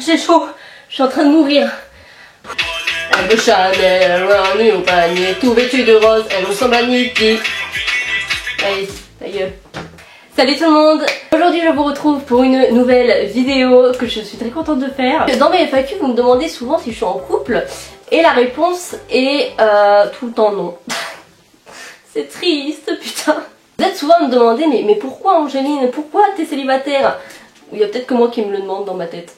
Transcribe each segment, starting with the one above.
J'ai chaud, je suis en train de mourir. Elle de Chanel, revenue au panier, tout vêtu de rose, elle ressemble à Nikki. Allez, ta gueule. Salut tout le monde. Aujourd'hui je vous retrouve pour une nouvelle vidéo que je suis très contente de faire. Dans mes FAQ vous me demandez souvent si je suis en couple et la réponse est tout le temps non. C'est triste putain. Vous êtes souvent à me demander mais pourquoi Angéline, pourquoi t'es célibataire? Il y a peut-être que moi qui me le demande dans ma tête.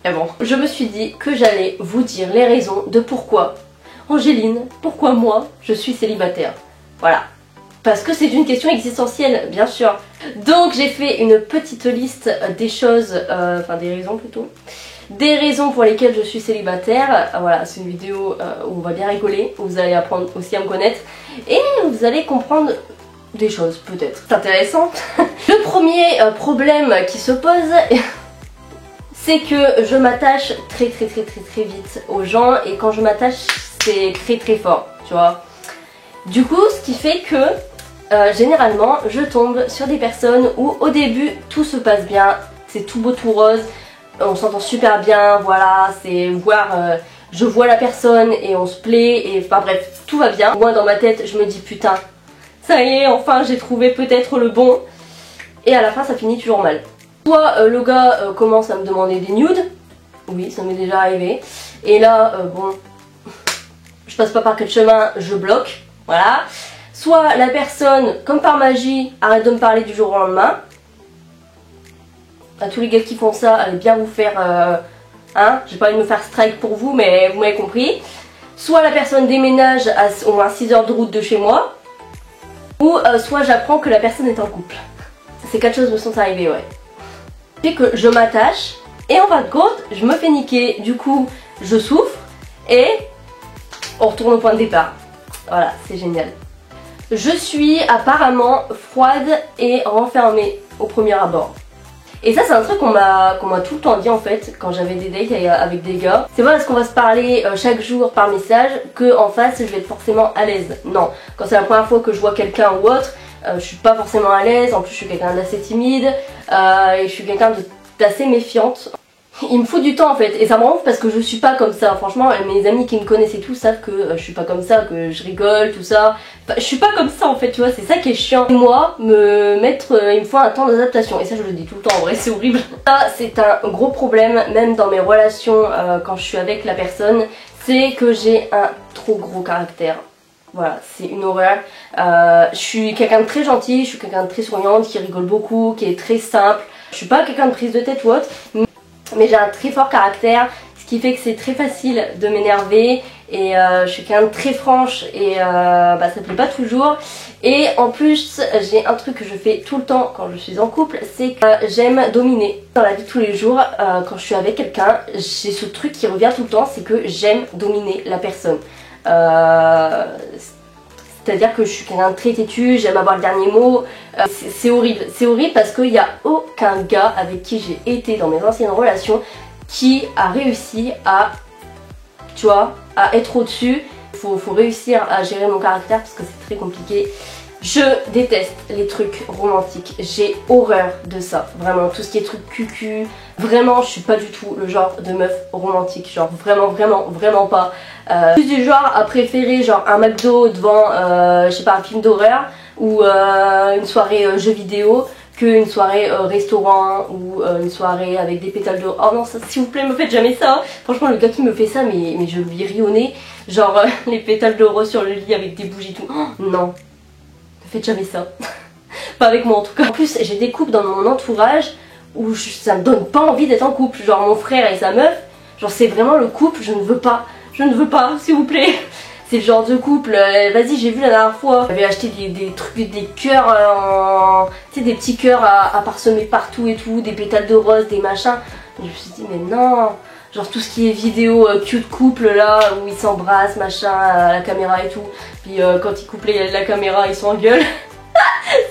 Mais bon, je me suis dit que j'allais vous dire les raisons de pourquoi Angéline, pourquoi moi je suis célibataire. Voilà. Parce que c'est une question existentielle, bien sûr. Donc j'ai fait une petite liste des choses, enfin des raisons plutôt. Des raisons pour lesquelles je suis célibataire. Voilà, c'est une vidéo où on va bien rigoler, où vous allez apprendre aussi à me connaître. Et vous allez comprendre des choses, peut-être. C'est intéressant. Le premier problème qui se pose, c'est que je m'attache très vite aux gens. Et quand je m'attache, c'est très fort, tu vois. Du coup, ce qui fait que généralement je tombe sur des personnes où au début tout se passe bien, c'est tout beau tout rose, on s'entend super bien, voilà, c'est voir, je vois la personne et on se plaît et enfin bref, tout va bien. Moi dans ma tête je me dis putain, ça y est, enfin j'ai trouvé peut-être le bon, et à la fin ça finit toujours mal. Soit le gars commence à me demander des nudes, oui ça m'est déjà arrivé, et là bon, je passe pas par quel chemin, je bloque. Voilà. Soit la personne, comme par magie, arrête de me parler du jour au lendemain. À tous les gars qui font ça, allez bien vous faire... hein, j'ai pas envie de me faire strike pour vous, mais vous m'avez compris. Soit la personne déménage à au moins 6 heures de route de chez moi. Ou soit j'apprends que la personne est en couple. Ces 4 choses me sont arrivées, ouais. Fait que je m'attache, et en fin de compte, je me fais niquer. Du coup, je souffre, et on retourne au point de départ. Voilà, c'est génial. Je suis apparemment froide et renfermée au premier abord. Et ça c'est un truc qu'on m'a tout le temps dit en fait quand j'avais des dates avec des gars. C'est pas parce qu'on va se parler chaque jour par message que en face je vais être forcément à l'aise. Non, quand c'est la première fois que je vois quelqu'un ou autre, je suis pas forcément à l'aise. En plus je suis quelqu'un d'assez timide et je suis quelqu'un d'assez méfiante. Il me faut du temps en fait, et ça me rend ouf parce que je suis pas comme ça. Franchement, mes amis qui me connaissent et tout savent que je suis pas comme ça, que je rigole, tout ça. Enfin, je suis pas comme ça en fait, tu vois, c'est ça qui est chiant. Moi, il me faut un temps d'adaptation, et ça je le dis tout le temps en vrai, c'est horrible. Ça c'est un gros problème, même dans mes relations quand je suis avec la personne, c'est que j'ai un trop gros caractère. Voilà, c'est une horreur. Je suis quelqu'un de très gentil, je suis quelqu'un de très souriante, qui rigole beaucoup, qui est très simple. Je suis pas quelqu'un de prise de tête ou autre, mais j'ai un très fort caractère, ce qui fait que c'est très facile de m'énerver, et je suis quelqu'un de très franche et bah, ça plaît pas toujours. Et en plus j'ai un truc que je fais tout le temps quand je suis en couple, c'est que j'aime dominer. Dans la vie de tous les jours, quand je suis avec quelqu'un, j'ai ce truc qui revient tout le temps, c'est que j'aime dominer la personne. C'est-à-dire que je suis quelqu'un de très têtu, j'aime avoir le dernier mot. C'est horrible parce qu'il n'y a aucun gars avec qui j'ai été dans mes anciennes relations qui a réussi à, tu vois, à être au-dessus. Faut réussir à gérer mon caractère parce que c'est très compliqué. Je déteste les trucs romantiques, j'ai horreur de ça, vraiment, tout ce qui est truc cucu. Vraiment, je suis pas du tout le genre de meuf romantique, genre vraiment pas. Je suis du genre à préférer genre un McDo devant, je sais pas, un film d'horreur ou une soirée jeux vidéo qu'une soirée restaurant ou une soirée avec des pétales d'or. Oh non, ça, s'il vous plaît, me faites jamais ça. Franchement, le gars qui me fait ça, mais je lui ris au nez. Genre les pétales de rose sur le lit avec des bougies et tout. Oh, non. Faites jamais ça. Pas avec moi en tout cas. En plus j'ai des couples dans mon entourage où ça me donne pas envie d'être en couple. Genre mon frère et sa meuf, genre c'est vraiment le couple, je ne veux pas, s'il vous plaît. C'est le genre de couple, vas-y, j'ai vu la dernière fois, j'avais acheté des trucs, des cœurs, tu sais, des petits cœurs à parsemer partout et tout, des pétales de rose, des machins. Et je me suis dit mais non, genre tout ce qui est vidéo cute couple là, où ils s'embrassent, machin, à la caméra et tout. Puis quand ils coupent la caméra, ils s'engueulent.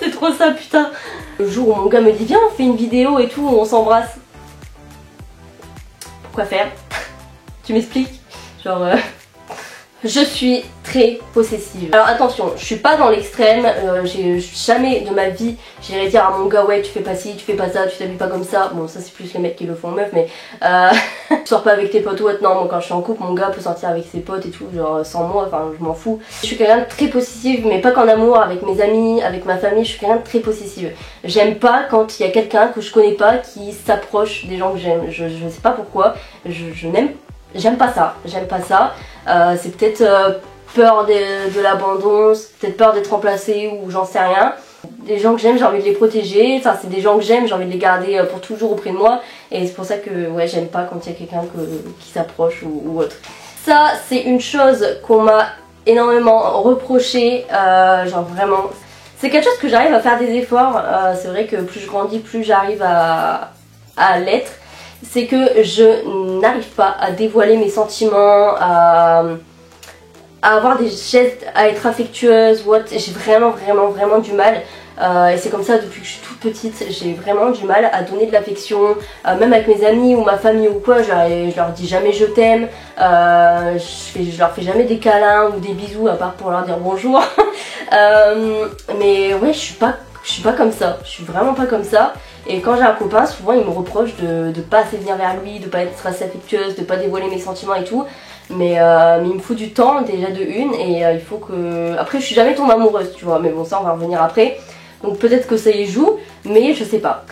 C'est trop ça, putain. Le jour où mon gars me dit viens on fait une vidéo et tout, où on s'embrasse. Pourquoi faire? Tu m'expliques? Genre je suis très possessive. Alors attention, je suis pas dans l'extrême, jamais de ma vie j'irai dire à mon gars ouais tu fais pas ci, tu fais pas ça, tu t'habilles pas comme ça. Bon ça c'est plus les mecs qui le font meuf, mais tu sors pas avec tes potes ou autre. Non, moi quand je suis en couple, mon gars peut sortir avec ses potes et tout, genre sans moi, enfin je m'en fous. Je suis quelqu'un de très possessive, mais pas qu'en amour, avec mes amis, avec ma famille, je suis quelqu'un de très possessive. J'aime pas quand il y a quelqu'un que je connais pas qui s'approche des gens que j'aime, je sais pas pourquoi, j'aime pas ça, c'est peut-être peur de l'abandon, c'est peut-être peur d'être remplacée ou j'en sais rien. Les gens que j'aime, j'ai envie de les protéger, enfin c'est des gens que j'aime, j'ai envie de les garder pour toujours auprès de moi, et c'est pour ça que ouais j'aime pas quand il y a quelqu'un qui s'approche ou autre. Ça c'est une chose qu'on m'a énormément reproché, genre vraiment, c'est quelque chose que j'arrive à faire des efforts, c'est vrai que plus je grandis, plus j'arrive à l'être, c'est que je n'arrive pas à dévoiler mes sentiments, à avoir des gestes, à être affectueuse, j'ai vraiment du mal. Et c'est comme ça depuis que je suis toute petite, j'ai vraiment du mal à donner de l'affection, même avec mes amis ou ma famille ou quoi, je leur dis jamais je t'aime, je leur fais jamais des câlins ou des bisous à part pour leur dire bonjour. Mais ouais, je suis pas comme ça, je suis vraiment pas comme ça. Et quand j'ai un copain, souvent il me reproche de pas assez venir vers lui, de pas être assez affectueuse, de pas dévoiler mes sentiments et tout. Mais il me faut du temps déjà de une, et il faut que... Après je suis jamais tombée amoureuse tu vois, mais bon ça on va revenir après. Donc peut-être que ça y joue, mais je sais pas.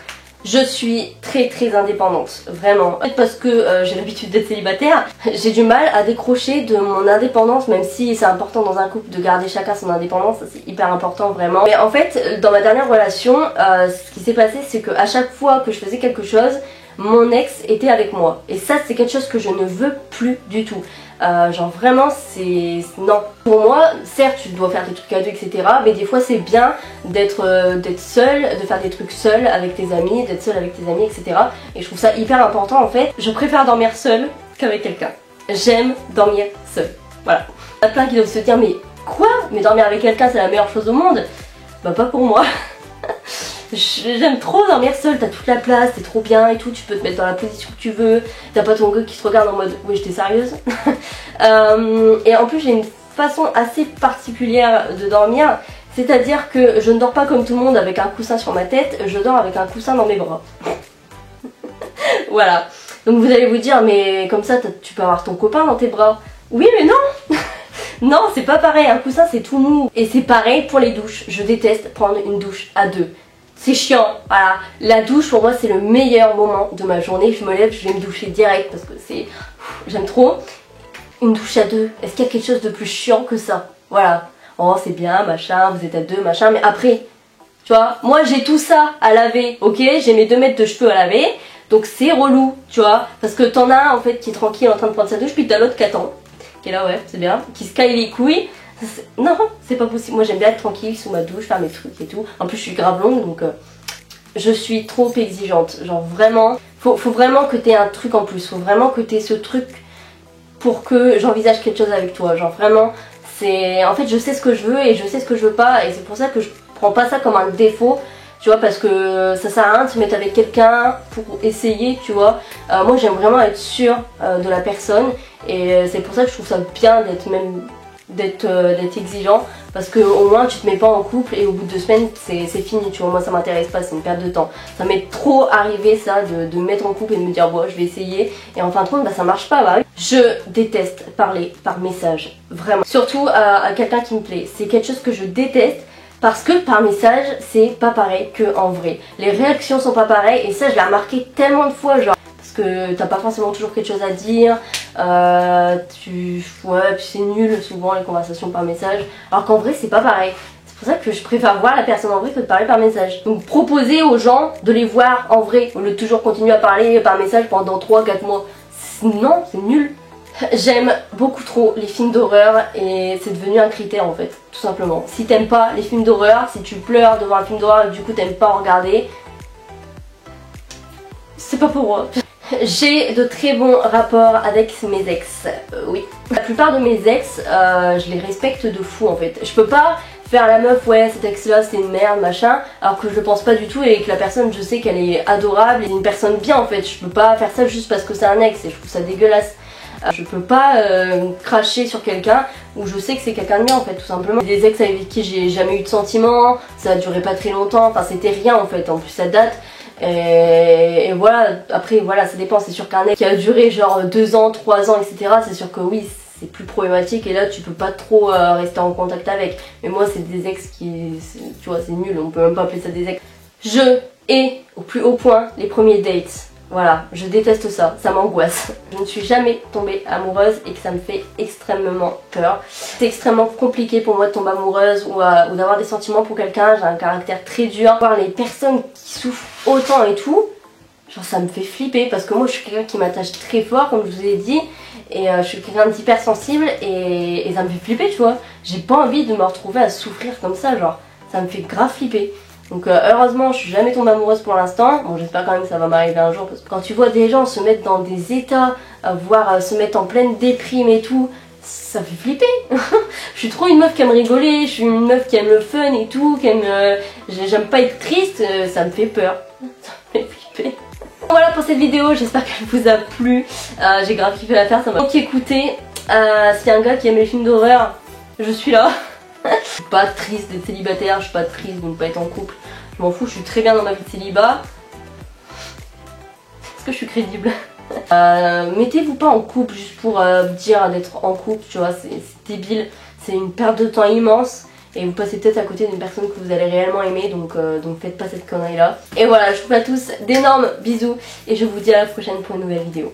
Je suis très indépendante, vraiment. Peut-être parce que j'ai l'habitude d'être célibataire, j'ai du mal à décrocher de mon indépendance, même si c'est important dans un couple de garder chacun son indépendance, c'est hyper important vraiment. Mais en fait, dans ma dernière relation, ce qui s'est passé c'est qu'à chaque fois que je faisais quelque chose, mon ex était avec moi. Et ça c'est quelque chose que je ne veux plus du tout. Genre vraiment c'est... non. Pour moi, certes tu dois faire des trucs à deux etc, mais des fois c'est bien d'être seule, de faire des trucs seule avec tes amis, d'être seule avec tes amis etc. Et je trouve ça hyper important en fait. Je préfère dormir seule qu'avec quelqu'un. J'aime dormir seule. Voilà. Il y a plein qui doivent se dire mais quoi? Mais dormir avec quelqu'un c'est la meilleure chose au monde? Bah pas pour moi. J'aime trop dormir seule, t'as toute la place, c'est trop bien et tout, tu peux te mettre dans la position que tu veux, t'as pas ton gars qui te regarde en mode oui j'étais sérieuse. Et en plus j'ai une façon assez particulière de dormir, c'est-à-dire que je ne dors pas comme tout le monde avec un coussin sur ma tête, je dors avec un coussin dans mes bras. Voilà, donc vous allez vous dire mais comme ça tu peux avoir ton copain dans tes bras. Oui mais non. Non c'est pas pareil, un coussin c'est tout mou. Et c'est pareil pour les douches, je déteste prendre une douche à deux. C'est chiant, voilà. La douche pour moi c'est le meilleur moment de ma journée. Je me lève, je vais me doucher direct parce que c'est... j'aime trop. Une douche à deux, est-ce qu'il y a quelque chose de plus chiant que ça? Voilà. Oh c'est bien, machin, vous êtes à deux, machin, mais après, tu vois, moi j'ai tout ça à laver, ok? J'ai mes 2 mètres de cheveux à laver, donc c'est relou, tu vois? Parce que t'en as un en fait qui est tranquille en train de prendre sa douche, puis t'as l'autre qui attend, qui est là ouais, c'est bien, qui se caille les couilles. Non, c'est pas possible. Moi j'aime bien être tranquille sous ma douche, faire mes trucs et tout. En plus je suis grave longue donc je suis trop exigeante. Genre vraiment, faut vraiment que t'aies un truc en plus. Faut vraiment que t'aies ce truc pour que j'envisage quelque chose avec toi. Genre vraiment, c'est... En fait je sais ce que je veux et je sais ce que je veux pas. Et c'est pour ça que je prends pas ça comme un défaut. Tu vois, parce que ça sert à rien de se mettre avec quelqu'un pour essayer, tu vois. Moi j'aime vraiment être sûre de la personne. Et c'est pour ça que je trouve ça bien d'être exigeant, parce que au moins tu te mets pas en couple et au bout de 2 semaines c'est fini, tu vois. Moi ça m'intéresse pas, c'est une perte de temps. Ça m'est trop arrivé ça de me mettre en couple et de me dire bon je vais essayer et en fin de compte bah ça marche pas. Bah. Je déteste parler par message, vraiment. Surtout à quelqu'un qui me plaît, c'est quelque chose que je déteste. Parce que par message c'est pas pareil que en vrai. Les réactions sont pas pareilles et ça je l'ai remarqué tellement de fois, genre que t'as pas forcément toujours quelque chose à dire, ouais, puis c'est nul souvent les conversations par message, alors qu'en vrai c'est pas pareil. C'est pour ça que je préfère voir la personne en vrai que de parler par message. Donc proposer aux gens de les voir en vrai au lieu de toujours continuer à parler par message pendant 3-4 mois. Non, c'est nul. J'aime beaucoup trop les films d'horreur et c'est devenu un critère en fait, tout simplement. Si t'aimes pas les films d'horreur, si tu pleures devant un film d'horreur et du coup t'aimes pas en regarder, c'est pas pour moi. J'ai de très bons rapports avec mes ex, oui. La plupart de mes ex, je les respecte de fou en fait. Je peux pas faire la meuf, ouais cet ex là c'est une merde machin, alors que je le pense pas du tout et que la personne je sais qu'elle est adorable et une personne bien en fait. Je peux pas faire ça juste parce que c'est un ex et je trouve ça dégueulasse. Je peux pas cracher sur quelqu'un où je sais que c'est quelqu'un de bien en fait, tout simplement. Des ex avec qui j'ai jamais eu de sentiments, ça a duré pas très longtemps, enfin c'était rien en fait, en plus ça date. Et voilà, après voilà, ça dépend, c'est sûr qu'un ex qui a duré genre 2 ans, 3 ans, etc. c'est sûr que oui, c'est plus problématique et là tu peux pas trop rester en contact avec. Mais moi c'est des ex qui, tu vois, c'est nul, on peut même pas appeler ça des ex. Je hais au plus haut point les premiers dates. Voilà, je déteste ça, ça m'angoisse. Je ne suis jamais tombée amoureuse et que ça me fait extrêmement peur. C'est extrêmement compliqué pour moi de tomber amoureuse ou d'avoir des sentiments pour quelqu'un. J'ai un caractère très dur. Voir les personnes qui souffrent autant et tout, genre ça me fait flipper parce que moi je suis quelqu'un qui m'attache très fort comme je vous ai dit. Et je suis quelqu'un d'hypersensible et ça me fait flipper, tu vois. J'ai pas envie de me retrouver à souffrir comme ça, genre ça me fait grave flipper. Donc heureusement je suis jamais tombée amoureuse pour l'instant. Bon, j'espère quand même que ça va m'arriver un jour parce que quand tu vois des gens se mettre dans des états, voire se mettre en pleine déprime et tout, ça fait flipper. Je suis trop une meuf qui aime rigoler, je suis une meuf qui aime le fun et tout, qui aime j'aime pas être triste, ça me fait peur. Ça me fait flipper. Voilà pour cette vidéo, j'espère qu'elle vous a plu. J'ai grave kiffé la faire, ça m'a beaucoup écouté. S'il y a un gars qui aime les films d'horreur, je suis là. Je suis pas triste d'être célibataire, je suis pas triste de ne pas être en couple. Je m'en fous, je suis très bien dans ma vie de célibat. Est-ce que je suis crédible? Mettez-vous pas en couple juste pour dire d'être en couple, tu vois, c'est débile. C'est une perte de temps immense. Et vous passez peut-être à côté d'une personne que vous allez réellement aimer, donc faites pas cette connerie là. Et voilà, je vous fais à tous d'énormes bisous et je vous dis à la prochaine pour une nouvelle vidéo.